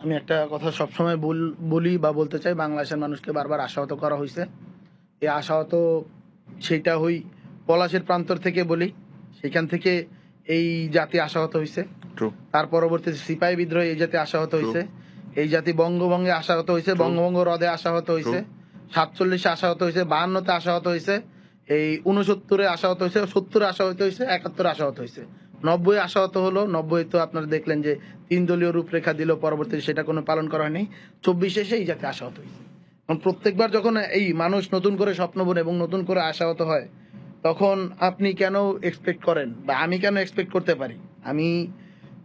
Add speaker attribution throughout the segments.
Speaker 1: আমি একটা কথা সবসময় বলি বা বলতে চাই, বাংলাদেশের মানুষকে বারবার আশাহত করা হয়েছে। এই আশাহত সেইটা হই পলাশের প্রান্তর থেকে বলি, সেখান থেকে এই জাতি আশাহত হয়েছে। তার পরবর্তীতে সিপাহী বিদ্রোহে এই জাতি আশাহত হয়েছে, এই জাতি বঙ্গভঙ্গে আশাহত হয়েছে, বঙ্গভঙ্গ হ্রদে আশাহত হয়েছে, 47-এ আশাহত হয়েছে, 52-তে আশাহত হয়েছে, এই 69-এ আশাহত হয়েছে, 70-এ আশাহত হয়েছে, 71-এ আশাহত হয়েছে, 90-এ আশাহত হলো। 90-এ তো আপনারা দেখলেন যে 3 দলীয় রূপরেখা দিল, পরবর্তীতে সেটা কোনো পালন করা হয়নি। 24-এ এসে এই জাতি আশাহত হয়েছে। প্রত্যেকবার যখন এই মানুষ নতুন করে স্বপ্ন বোনে এবং নতুন করে আশাহত হয়, তখন আপনি কেন এক্সপেক্ট করেন বা আমি কেন এক্সপেক্ট করতে পারি? আমি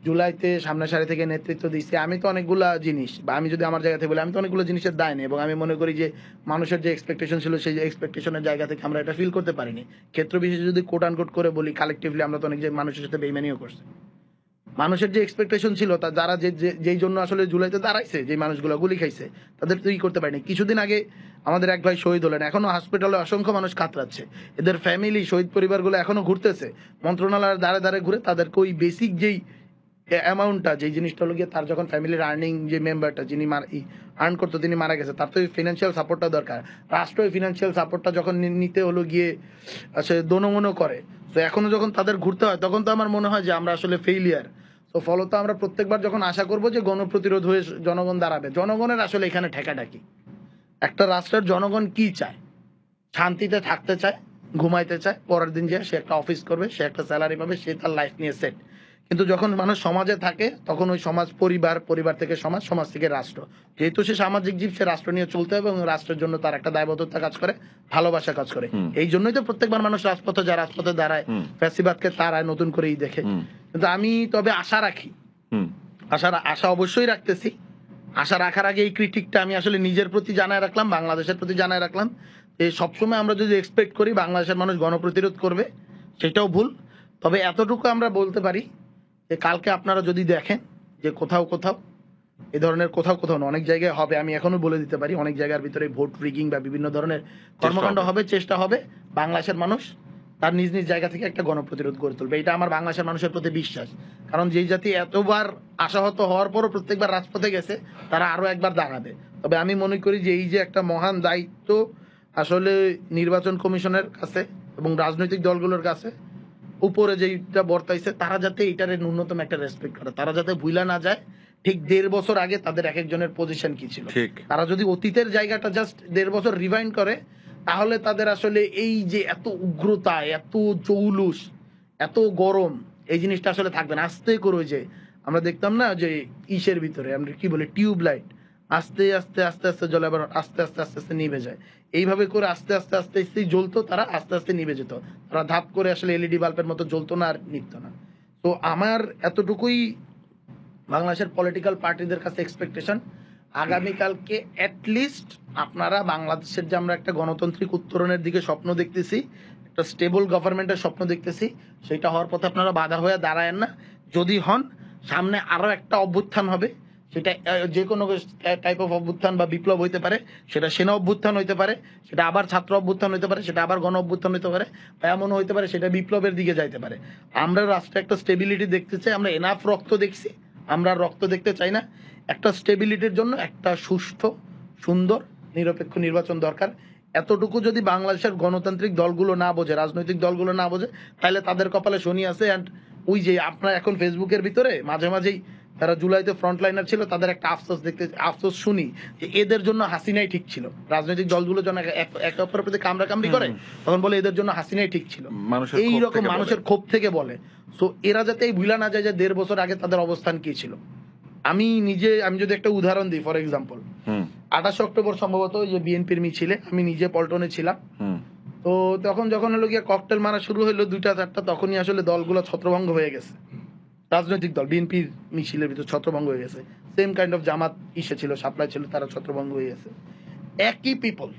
Speaker 1: জুলাইতে সামনের সারি থেকে নেতৃত্ব দিচ্ছি, আমি তো অনেকগুলা জিনিস, বা আমি যদি আমার জায়গা থেকে বলি, আমি তো অনেকগুলো জিনিসের দায় নেই, এবং আমি মনে করি যে মানুষের যে এক্সপেকটেশন ছিল সেই এক্সপেকটেশনের জায়গা থেকে আমরা এটা ফিল করতে পারিনি। ক্ষেত্র বিশেষে যদি কোট আনকোট করে বলি, কালেকটিভলি আমরা তো অনেক যে মানুষের সাথে বেইমানিও করছি। মানুষের যে এক্সপেকটেশন ছিল, তা যারা যেই জন্য আসলে জুলাইতে দাঁড়াইছে, যে মানুষগুলো গুলি খাইছে, তাদের তো করতে পারেনি। কিছুদিন আগে আমাদের এক ভাই শহীদ হলেন, এখনো হসপিটালে অসংখ্য মানুষ কাতরাচ্ছে, এদের ফ্যামিলি, শহীদ পরিবারগুলো এখনো ঘুরতেছে মন্ত্রণালয়ের দ্বারে দ্বারে ঘুরে, তাদেরকে ওই বেসিক যেই অ্যামাউন্টটা, যেই জিনিসটা হলো গিয়ে তার যখন ফ্যামিলির আর্নিং যে মেম্বারটা যিনি আর্ন করতো তিনি মারা গেছে, তার তো ফিনান্সিয়াল সাপোর্টটা দরকার। রাষ্ট্র ফিনান্সিয়াল সাপোর্টটা যখন নিতে হলো গিয়ে সে দোনমনো করে, তো এখনো যখন তাদের ঘুরতে হয়, তখন তো আমার মনে হয় যে আমরা আসলে ফেইলিয়ার। তো ফলত আমরা প্রত্যেকবার যখন আশা করবো যে গণপ্রতিরোধ হয়ে জনগণ দাঁড়াবে, জনগণের আসলে এখানে ঠেকাটা কি? একটা রাষ্ট্রের জনগণ কি চায়? শান্তিতে থাকতে চায়, ঘুমাইতে চায়, পরের দিন যে সে একটা অফিস করবে, সে একটা স্যালারি পাবে, সে তার লাইফ নিয়ে সেট। কিন্তু যখন মানুষ সমাজে থাকে, তখন ওই সমাজ পরিবার, পরিবার থেকে সমাজ, সমাজ থেকে রাষ্ট্র। যেহেতু সে সামাজিক জীব, সে রাষ্ট্র নিয়ে চলতে হবে, এবং রাষ্ট্রের জন্য তার একটা দায়বদ্ধতা কাজ করে, ভালোবাসা কাজ করে। এই জন্যই তো প্রত্যেকবার মানুষ রাজপথে যায়, রাজপথে দাঁড়ায়, ফ্যাসিবাদকে তারায় নতুন করেই দেখে। কিন্তু আমি তবে আশা রাখি, আশা অবশ্যই রাখতেছি। আশা রাখার আগে এই ক্রিটিকটা আমি আসলে নিজের প্রতি জানায় রাখলাম, বাংলাদেশের প্রতি জানায় রাখলাম। সবসময় আমরা যদি এক্সপেক্ট করি বাংলাদেশের মানুষ গণপ্রতিরোধ করবে, সেটাও ভুল। তবে এতটুকু আমরা বলতে পারি যে কালকে আপনারা যদি দেখেন যে কোথাও কোথাও এ ধরনের, কোথাও কোথাও না, অনেক জায়গায় হবে, আমি এখনো বলে দিতে পারি, অনেক জায়গার ভিতরে ভোট রিগিং বা বিভিন্ন ধরনের কর্মকাণ্ড হবে, চেষ্টা হবে, বাংলাদেশের মানুষ তার নিজ নিজ জায়গা থেকে একটা গণপ্রতিরোধ গড়ে তুলবে। এটা আমার বাংলাদেশের মানুষের প্রতি বিশ্বাস। কারণ যেই জাতি এতবার আশাহত হওয়ার পরও প্রত্যেকবার রাজপথে গেছে, তারা আরো একবার দাঁড়াবে। তবে আমি মনে করি যে এই যে একটা মহান দায়িত্ব আসলে নির্বাচন কমিশনের কাছে এবং রাজনৈতিক দলগুলোর কাছে উপরে যেইটা বর্তাইছে, তারা যাতে এটারে ন্যূনতম একটা রেসপেক্ট করে, তারা যাতে ভুলা না যায় ঠিক 1.5 বছর আগে তাদের এক একজনের পজিশন কি ছিল। তারা যদি অতীতের জায়গাটা জাস্ট 1.5 বছর রিভাইন্ড করে, তাহলে তাদের আসলে এই যে এত উগ্রতা, এত জৌলুস, এত গরম, এই জিনিসটা আসলে থাকবে না। আস্তে করে যে আমরা দেখতাম না যে ইসের ভিতরে আমরা কি বলে টিউব লাইট, আস্তে আস্তে আস্তে আস্তে জ্বলে, আবার আস্তে আস্তে আস্তে আস্তে নিভে যায়, এইভাবে করে আস্তে আস্তে আস্তে আস্তে জ্বলতো, তারা আস্তে আস্তে নিভে যেত, তারা ধাপ করে আসলে এলইডি বাল্বের মতো জ্বলতো না আর নিভতো না। তো আমার এতটুকুই বাংলাদেশের পলিটিক্যাল পার্টিদের কাছে এক্সপেকটেশন, আগামীকালকে অ্যাটলিস্ট আপনারা বাংলাদেশের যে আমরা একটা গণতান্ত্রিক উত্তরণের দিকে স্বপ্ন দেখতেছি, একটা স্টেবল গভর্নমেন্টের স্বপ্ন দেখতেছি, সেটা হওয়ার পথে আপনারা বাধা হয়ে দাঁড়ায়েন না। যদি হন, সামনে আরো একটা অভ্যুত্থান হবে, সেটা যে কোনো টাইপ অফ অভ্যুত্থান বা বিপ্লব হইতে পারে, সেটা সেনা অভ্যুত্থান হইতে পারে, সেটা আবার ছাত্র অভ্যুত্থান হইতে পারে, সেটা আবার গণ অভ্যুত্থান হইতে পারে, বা এমনও হইতে পারে সেটা বিপ্লবের দিকে যাইতে পারে। আমরা রাষ্ট্রে একটা স্টেবিলিটি দেখতে চাই, আমরা এনাফ রক্ত দেখছি, আমরা রক্ত দেখতে চাই না। একটা স্টেবিলিটির জন্য একটা সুষ্ঠু, সুন্দর, নিরপেক্ষ নির্বাচন দরকার। এতটুকু যদি বাংলাদেশের গণতান্ত্রিক দলগুলো না বোঝে, রাজনৈতিক দলগুলো না বোঝে, তাহলে তাদের কপালে শনি আছে। অ্যান্ড ওই যে আপনার এখন ফেসবুকের ভিতরে মাঝে মাঝেই যারা জুলাইতে ফ্রন্টলাইনার ছিল, তাদের একটা আফসোস শুনি যে এদের জন্য হাসিনাই ঠিক ছিল। রাজনৈতিক দলগুলো যখন একে অপরের প্রতি কামড়াকামড়ি করে, তখন বলে এদের জন্য হাসিনাই ঠিক ছিল, এইরকম মানুষের ক্ষোভ থেকে বলে। তো এরা যাতে এই ভুলা না যায় যে 1.5 বছর আগে তাদের অবস্থান কি ছিল। আমি যদি একটা উদাহরণ দিই, ফর এক্সাম্পল 28 অক্টোবর সম্ভবত যে বিএনপির মিছিলে আমি নিজে পল্টনে ছিলাম। তো তখন যখন হলো গিয়ে ককটেল মারা শুরু হলো 2টা-4টা, তখনই আসলে দলগুলো ছত্রভঙ্গ হয়ে গেছে। রাজনৈতিক দল বিএনপির মিছিলের ভিতর ছত্রভঙ্গ হয়ে গেছে। সেম কাইন্ড অফ জামাত ইসে ছিল, সাপ্লাই ছিল, তারা ছত্রভঙ্গ হয়ে গেছে। একই পিপল,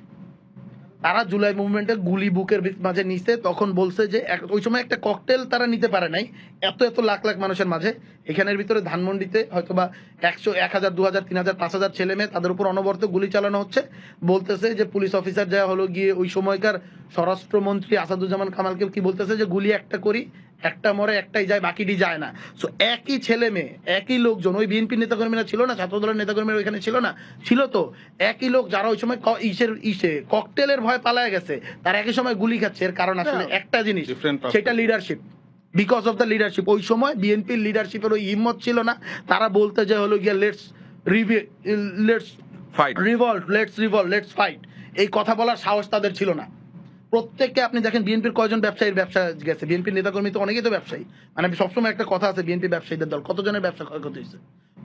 Speaker 1: তারা জুলাই মুভমেন্টে গুলি বুকের মাঝে নিছে, তখন বলছে যে ওই সময় একটা ককটেল তারা নিতে পারে নাই এত এত লাখ লাখ মানুষের মাঝে। এখানের ভিতরে ধানমন্ডিতে হয়তো বা 100, 1000, 2000, 3000, 5000 ছেলে মেয়ে, তাদের উপর অনবরত গুলি চালানো হচ্ছে। বলতেছে যে পুলিশ অফিসার যা হলো গিয়ে ওই সময়কার স্বরাষ্ট্রমন্ত্রী আসাদুজ্জামান কামালকে কি বলতেছে যে গুলি একটা করি, একটা মরে একটাই যায়, বাকিটি যায় না। সো একই ছেলে মেয়ে, একই লোকজন, ওই বিএনপি নেতাকর্মীরা ছিল না, ছাত্র দলের নেতাকর্মীরা ওইখানে ছিল না, ছিল তো একই লোক যারা ওই সময় ককটেলের ভয় পালায় গেছে, তারা একই সময় গুলি খাচ্ছে। এর কারণ আসলে একটা জিনিস, সেটা leadership. Because of the leadership. ওই সময় বিএনপির লিডারশিপের ওই হিম্মত ছিল না, তারা বলতে যে হলো গিয়ে লেটস লেটস ফাইট, এই কথা বলার সাহস তাদের ছিল না। প্রত্যেককে আপনি দেখেন, বিএনপির কয়জন ব্যবসায়ীর ব্যবসা গেছে, বিএনপির নেতাকর্মী তো অনেকেই তো ব্যবসায়ী। মানে সবসময় একটা কথা আছে, বিএনপি ব্যবসায়ীদের দল, কতজনের ব্যবসা ক্ষয়ক্ষতি হয়েছে,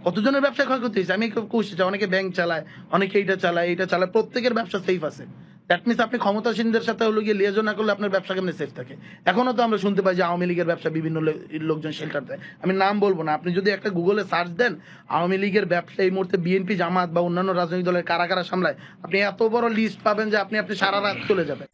Speaker 1: কতজনের ব্যবসা ক্ষয়ক্ষতি হয়েছে। আমি কোশ্চেন, অনেকে ব্যাংক চালায়, অনেকে এইটা চালায়, প্রত্যেকের ব্যবসা সেফ আছে। দ্যাট মিনস আপনি ক্ষমতাসীনদের সাথে হলো গিয়ে লিয়াজো না করলে আপনার ব্যবসা কেমনি সেফ থাকে। এখনো তো আমরা শুনতে পাই যে আওয়ামী লীগের ব্যবসা বিভিন্ন লোকজন শেল্টার দেয়। আমি নাম বলবো না, আপনি যদি একটা গুগলে সার্চ দেন আওয়ামী লীগের ব্যবসা এই মুহূর্তে বিএনপি, জামাত বা অন্যান্য রাজনৈতিক দলের কারা কারা সামলায়, আপনি এত বড় লিস্ট পাবেন যে আপনি সারা রাত চলে যাবেন।